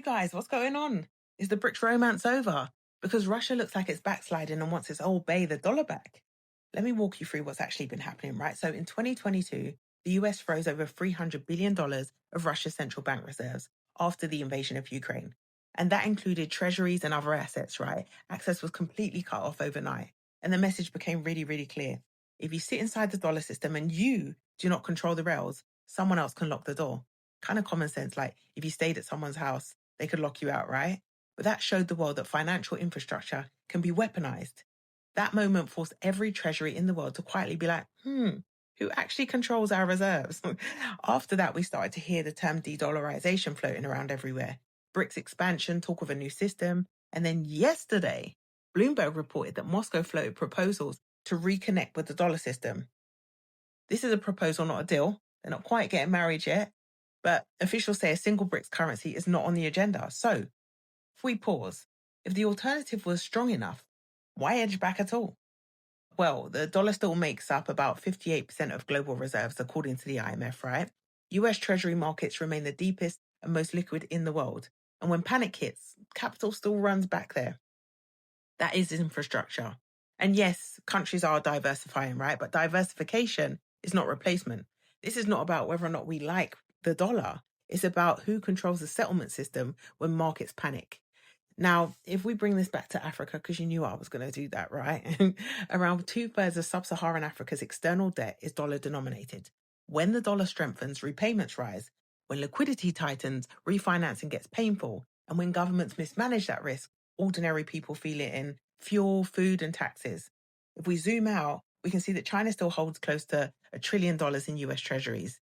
You guys, what's going on? Is the BRICS romance over? Because Russia looks like it's backsliding and wants its old bay, the dollar, back. Let me walk you through what's actually been happening, right? So in 2022, the US froze over $300 billion of Russia's central bank reserves after the invasion of Ukraine. And that included treasuries and other assets, right? Access was completely cut off overnight. And the message became really, really clear. If you sit inside the dollar system and you do not control the rails, someone else can lock the door. Kind of common sense, like if you stayed at someone's house, they could lock you out, right? But that showed the world that financial infrastructure can be weaponized. That moment forced every treasury in the world to quietly be like, who actually controls our reserves? After that, we started to hear the term de-dollarization floating around everywhere. BRICS expansion, talk of a new system. And then yesterday, Bloomberg reported that Moscow floated proposals to reconnect with the dollar system. This is a proposal, not a deal. They're not quite getting married yet. But officials say a single BRICS currency is not on the agenda. So, if we pause, if the alternative was strong enough, why edge back at all? Well, the dollar still makes up about 58% of global reserves, according to the IMF, right? US Treasury markets remain the deepest and most liquid in the world. And when panic hits, capital still runs back there. That is infrastructure. And yes, countries are diversifying, right? But diversification is not replacement. This is not about whether or not we like the dollar. It's about who controls the settlement system when markets panic. Now, if we bring this back to Africa, because you knew I was going to do that, right? Around 2/3 of sub-Saharan Africa's external debt is dollar denominated. When the dollar strengthens, repayments rise. When liquidity tightens, refinancing gets painful. And when governments mismanage that risk, ordinary people feel it in fuel, food, and taxes. If we zoom out, we can see that China still holds close to $1 trillion in US treasuries.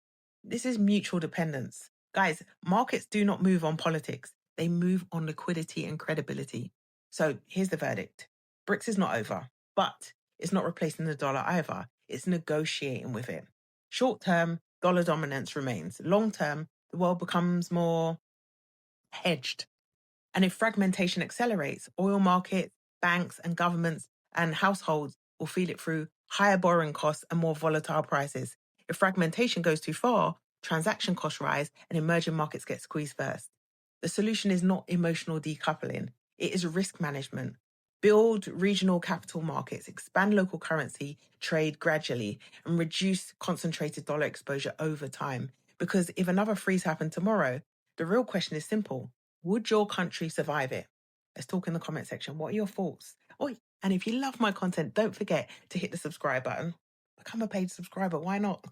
This is mutual dependence. Guys, markets do not move on politics. They move on liquidity and credibility. So here's the verdict. BRICS is not over, but it's not replacing the dollar either. It's negotiating with it. Short term, dollar dominance remains. Long term, the world becomes more hedged. And if fragmentation accelerates, oil markets, banks and governments and households will feel it through higher borrowing costs and more volatile prices. If fragmentation goes too far, transaction costs rise and emerging markets get squeezed first. The solution is not emotional decoupling. It is risk management. Build regional capital markets, expand local currency trade gradually, and reduce concentrated dollar exposure over time. Because if another freeze happened tomorrow, the real question is simple. Would your country survive it? Let's talk in the comment section. What are your thoughts? Oh, and if you love my content, don't forget to hit the subscribe button. Become a paid subscriber. Why not?